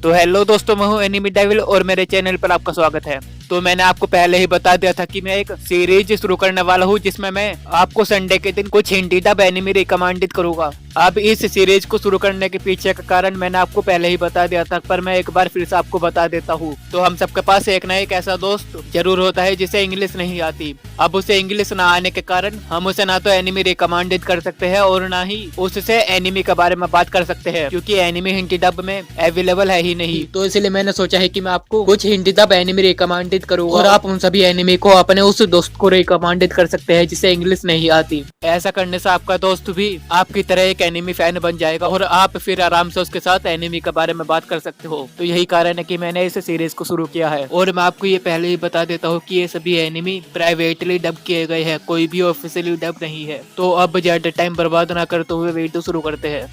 तो हेलो दोस्तों, मैं हूं एनिमी डेविल और मेरे चैनल पर आपका स्वागत है। तो मैंने आपको पहले ही बता दिया था कि मैं एक सीरीज शुरू करने वाला हूं जिसमें मैं आपको संडे के दिन कुछ हिंदी डब एनिमी रिकमेंडेड करूंगा। अब इस सीरीज को शुरू करने के पीछे का कारण मैंने आपको पहले ही बता दिया था, पर मैं एक बार फिर से आपको बता देता हूँ। तो हम सबके पास एक ना एक ऐसा दोस्त जरूर होता है जिसे इंग्लिश नहीं आती। अब उसे इंग्लिश ना आने के कारण हम उसे ना तो एनिमी रिकमेंडेड कर सकते हैं और ना ही उससे एनिमी के बारे में बात कर सकते हैं, क्योंकि एनिमी हिंदी डब में अवेलेबल है ही नहीं। तो इसलिए मैंने सोचा है कि मैं आपको कुछ हिंदी डब एनिमी रिकमेंडेड करूंगा और आप उन सभी एनिमी को अपने उस दोस्त को रिकमेंडेड कर सकते हैं जिसे इंग्लिश नहीं आती। ऐसा करने से आपका दोस्त भी आपकी तरह एक एनिमी फैन बन जाएगा और आप फिर आराम से उसके साथ एनिमी के बारे में बात कर सकते हो। तो यही कारण है कि मैंने इस सीरीज को शुरू किया है। और मैं आपको ये पहले ही बता देता हूँ कि ये सभी एनिमी प्राइवेटली डब किए गए हैं, कोई भी ऑफिशियली डब नहीं है। तो अब ज्यादा टाइम बर्बाद ना करते हुए वीडियो शुरू करते हैं।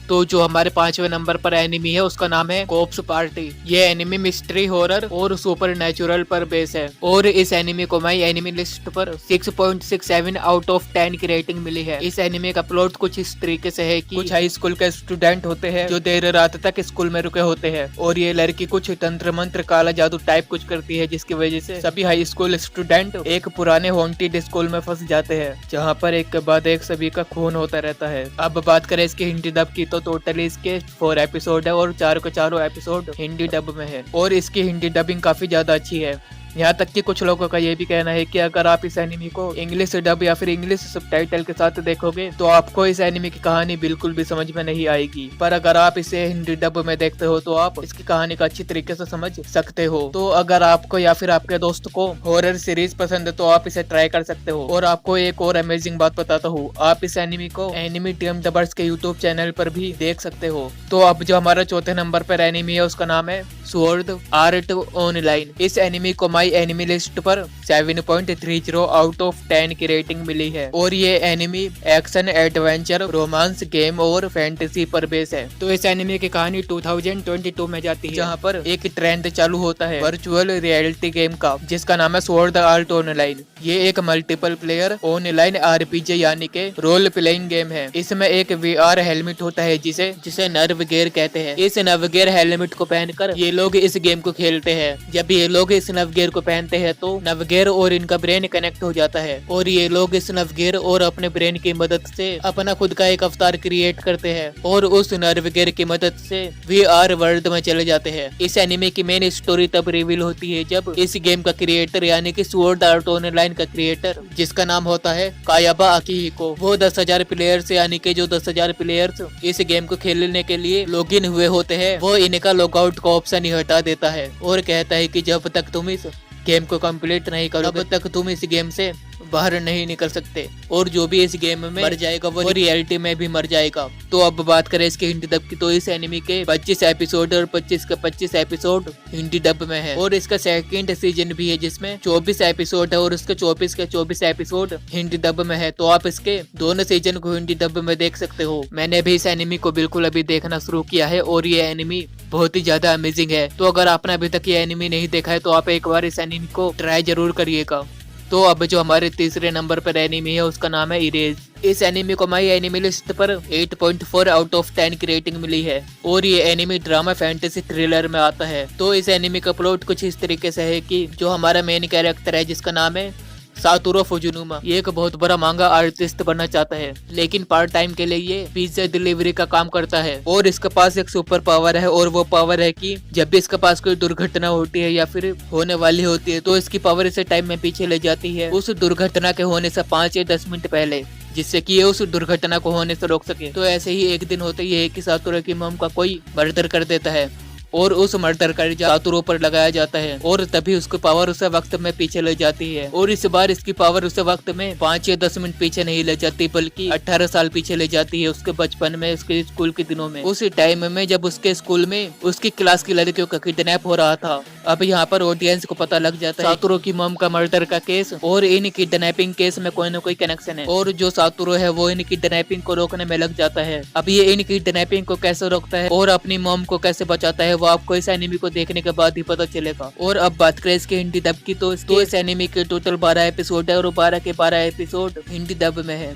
तो जो हमारे 5वें नंबर पर एनिमी है उसका नाम है कॉप्स पार्टी। ये एनिमी मिस्ट्री हॉरर और सुपर नेचुरल पर बेस है और इस एनिमी को माई एनिमी लिस्ट पर 6.67 आउट ऑफ 10 की रेटिंग मिली है। इस एनिमी का प्लॉट कुछ इस तरीके से है कि कुछ हाई स्कूल के स्टूडेंट होते हैं जो देर रात तक स्कूल में रुके होते हैं और ये लड़की कुछ तंत्र मंत्र काला जादू टाइप कुछ करती है, जिसकी वजह से सभी हाई स्कूल स्टूडेंट एक पुराने हॉन्टेड स्कूल में फंस जाते हैं जहाँ पर एक के बाद एक सभी का खून होता रहता है। अब बात करें इसकी हिंदी डब की तो टोटली इसके 4 एपिसोड है और चारों के चारों एपिसोड हिंदी डब में है और इसकी हिंदी डबिंग काफी ज्यादा अच्छी है। यहाँ तक कि कुछ लोगों का ये भी कहना है कि अगर आप इस एनिमी को इंग्लिश डब या फिर इंग्लिश सबटाइटल के साथ देखोगे तो आपको इस एनिमी की कहानी बिल्कुल भी समझ में नहीं आएगी, पर अगर आप इसे हिंदी डब में देखते हो तो आप इसकी कहानी का अच्छी तरीके से समझ सकते हो। तो अगर आपको या फिर आपके दोस्त को हॉरर सीरीज पसंद है तो आप इसे ट्राई कर सकते हो। और आपको एक और अमेजिंग बात बताता हूँ, आप इस एनिमी को एनिमी टीम डबर्स के यूट्यूब चैनल पर भी देख सकते हो। तो अब जो हमारा चौथे नंबर पर एनिमी है उसका नाम है स्वॉर्ड आर्ट ऑनलाइन। इस एनिमी को माई एनिमी लिस्ट पर 7.30 आउट ऑफ 10 की रेटिंग मिली है और ये enemy action adventure romance game और फैंटेसी पर बेस है। तो इस एनिमी की कहानी 2022 में जाती है जहाँ पर एक ट्रेंड चालू होता है वर्चुअल रियलिटी गेम का जिसका नाम है स्वॉर्ड आर्ट ऑनलाइन। ये एक मल्टीपल प्लेयर ऑनलाइन आरपीजी यानी के रोल प्लेइंग गेम है। इसमें एक VR हेलमेट होता है जिसे नर्व गेयर कहते हैं। इस नर्व गेयर हेलमेट को पहनकर ये लोग इस गेम को खेलते हैं। जब ये लोग इस नर्व गेयर को पहनते हैं तो नर्व गेयर और इनका ब्रेन कनेक्ट हो जाता है और ये लोग इस नर्व गेयर और अपने ब्रेन की मदद से अपना खुद का एक अवतार क्रिएट करते हैं और उस नर्व गेयर की मदद से VR वर्ल्ड में चले जाते हैं। इस एनिमे की मेन स्टोरी तब रिवील होती है जब इस गेम का क्रिएटर यानी कि स्वॉर्ड आर्ट ऑनलाइन का क्रिएटर जिसका नाम होता है कायाबा अकीहिको, वो 10,000 प्लेयर्स यानी कि जो 10,000 प्लेयर्स इस गेम को खेलने के लिए लॉगिन हुए होते हैं वो इनका लॉगआउट का ऑप्शन ही हटा देता है और कहता है कि जब तक तुम इस गेम को कंप्लीट नहीं करोगे तब तक तुम इस गेम से बाहर नहीं निकल सकते और जो भी इस गेम में मर जाएगा वो रियलिटी में भी मर जाएगा। तो अब बात करें इसके हिंदी डब की तो इस एनिमी के 25 एपिसोड और 25 के 25 एपिसोड हिंदी डब में है और इसका सेकंड सीजन भी है जिसमें 24 एपिसोड है और उसके 24 के 24 एपिसोड हिंदी डब में है। तो आप इसके दोनों सीजन को हिंदी डब में देख सकते हो। मैंने भी इस एनिमी को बिल्कुल अभी देखना शुरू किया है और ये एनिमी बहुत ही ज्यादा अमेजिंग है। तो अगर आपने अभी तक ये एनिमी नहीं देखा है तो आप एक बार इस एनिमी को ट्राई जरूर करिएगा। तो अब जो हमारे तीसरे नंबर पर एनिमी है उसका नाम है इरेज। इस एनिमी को माई एनिमी लिस्ट पर 8.4 आउट ऑफ 10 की रेटिंग मिली है और ये एनिमी ड्रामा फैंटेसी थ्रिलर में आता है। तो इस एनिमी का प्लॉट कुछ इस तरीके से है कि जो हमारा मेन कैरेक्टर है जिसका नाम है सातोरू फुजुनुमा, ये एक बहुत बड़ा मांगा आर्टिस्ट बनना चाहता है लेकिन पार्ट टाइम के लिए ये पिज्जा डिलीवरी का काम करता है और इसके पास एक सुपर पावर है और वो पावर है कि जब भी इसके पास कोई दुर्घटना होती है या फिर होने वाली होती है तो इसकी पावर इसे टाइम में पीछे ले जाती है उस दुर्घटना के होने से 5 या 10 मिनट पहले, जिससे कि ये उस दुर्घटना को होने से रोक सके। तो ऐसे ही एक दिन होते ही है कि सातोरू की मॉम का कोई मर्डर कर देता है और उस मर्डर का सातोरू पर लगाया जाता है और तभी उसकी पावर उसे वक्त में पीछे ले जाती है और इस बार इसकी पावर उसे वक्त में 5 या 10 मिनट पीछे नहीं ले जाती बल्कि 18 साल पीछे ले जाती है उसके बचपन में, उसके स्कूल के दिनों में, उस टाइम में जब उसके स्कूल में उसकी क्लास की लड़कियों का किडनैप हो रहा था। अब यहाँ पर ऑडियंस को पता लग जाता है सातोरू की मॉम का मर्डर का केस और इन किडनैपिंग केस में कोई न कोई कनेक्शन है और जो सातोरू है वो इन किडनैपिंग को रोकने में लग जाता है। अब ये इन किडनैपिंग को कैसे रोकता है और अपनी मॉम को कैसे बचाता है वो आपको इस एनिमी को देखने के बाद ही पता चलेगा। और अब बात करें इसके हिंदी डब की, तो इस एनिमी के टोटल 12 एपिसोड है और 12 के 12 एपिसोड हिंदी डब में है।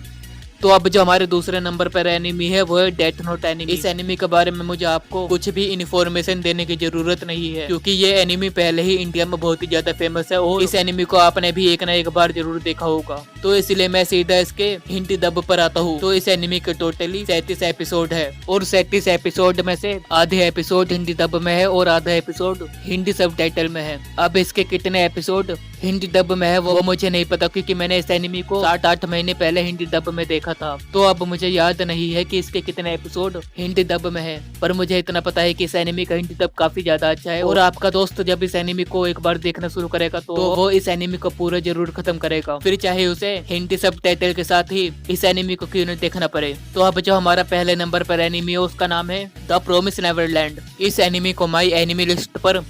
तो अब जो हमारे दूसरे नंबर पर एनिमी है वो है डेथ नोट एनिमी। इस एनिमी के बारे में मुझे आपको कुछ भी इन्फॉर्मेशन देने की जरूरत नहीं है, क्योंकि ये एनिमी पहले ही इंडिया में बहुत ही ज्यादा फेमस है और इस एनिमी को आपने भी एक ना एक बार जरूर देखा होगा। तो इसलिए मैं सीधा इसके हिंदी डब पर आता हूँ। तो इस एनिमी के टोटली 37 एपिसोड है और 37 एपिसोड में से आधे एपिसोड हिंदी डब में है और आधा एपिसोड हिंदी सबटाइटल में है। अब इसके कितने एपिसोड हिंदी डब में है वो मुझे नहीं पता, क्योंकि मैंने इस एनिमी को 7-8 महीने पहले हिंदी डब में देखा था। तो अब मुझे याद नहीं है कि इसके कितने एपिसोड हिंदी डब में है, पर मुझे इतना पता है कि इस एनिमी का हिंदी डब काफी ज्यादा अच्छा है। और आपका दोस्त जब इस एनिमी को एक बार देखना शुरू करेगा तो वो इस एनिमी को पूरा जरूर खत्म करेगा, फिर चाहे उसे हिंदी सबटाइटल के साथ ही इस एनिमी को क्यों नहीं देखना पड़े। तो अब जो हमारा पहले नंबर पर एनिमी है उसका नाम है द प्रॉमिस नेवरलैंड। इस एनिमी को माई एनिमी लिस्ट पर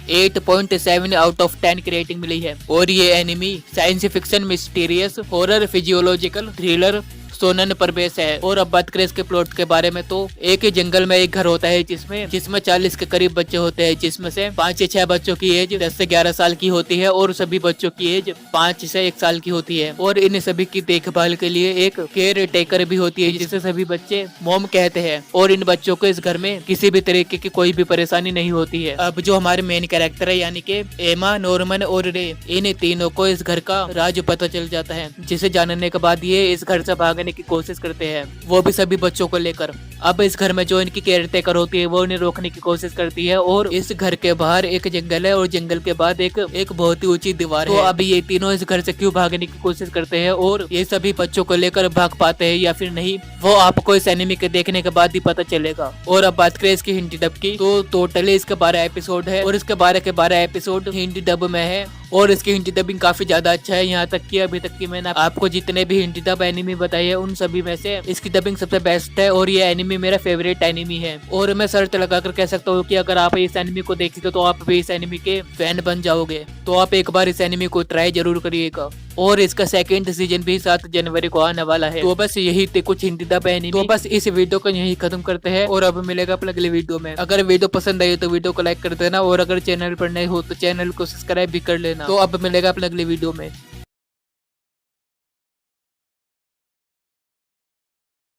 8.7 आउट ऑफ 10 की रेटिंग मिली है और ये anime science fiction, mysterious, horror, physiological, thriller, सोनन पर बेस है। और अब बात करें इसके प्लॉट के बारे में, तो एक ही जंगल में एक घर होता है जिसमें 40 के करीब बच्चे होते हैं, जिसमें से 5 से 6 बच्चों की एज 10 से 11 साल की होती है और सभी बच्चों की एज 5 से 1 साल की होती है। और इन सभी की देखभाल के लिए एक केयर टेकर भी होती है जिसे सभी बच्चे मॉम कहते हैं। और इन बच्चों को इस घर में किसी भी तरीके की कोई भी परेशानी नहीं होती है। अब जो हमारे मेन कैरेक्टर है यानी कि एमा, नॉर्मन और रे, इन तीनों को इस घर का राज पता चल जाता है, जिसे जानने के बाद ये इस घर से भागने की कोशिश करते हैं, वो भी सभी बच्चों को लेकर। अब इस घर में जो इनकी केयर टेकर होती है वो इन्हें रोकने की कोशिश करती है और इस घर के बाहर एक जंगल है और जंगल के बाद एक बहुत ही ऊंची दीवार है। तो अब ये तीनों इस घर से क्यों भागने की कोशिश करते हैं और ये सभी बच्चों को लेकर भाग पाते हैं या फिर नहीं, वो आपको इस एनिमी के देखने के बाद ही पता चलेगा। और अब बात करें इसकी हिंदी डब की, तो टोटली इसके 12 एपिसोड है और इसके 12 के 12 एपिसोड हिंदी डब में है और इसकी हिंदी डबिंग काफी ज्यादा अच्छा है। यहाँ तक कि अभी तक की मैंने आपको जितने भी हिंदी डब एनिमी बताई है उन सभी में से इसकी डबिंग सबसे बेस्ट है और ये एनिमी मेरा फेवरेट एनिमी है। और मैं शर्त लगाकर कह सकता हूँ कि अगर आप इस एनिमी को देखेंगे तो आप भी इस एनिमी के फैन बन जाओगे। तो आप एक बार इस एनिमी को ट्राई जरूर करिएगा। और इसका सेकंड सीजन भी 7 जनवरी को आने वाला है। तो बस यही थे कुछ हिंदी डब एनिमी। तो बस इस वीडियो को यही खत्म करते हैं और अब मिलेगा अपने अगले वीडियो में। अगर वीडियो पसंद आई तो वीडियो को लाइक कर देना और अगर चैनल पर नए हो तो चैनल को सब्सक्राइब भी कर लेना। तो अब मिलेगा अपने अगले वीडियो में।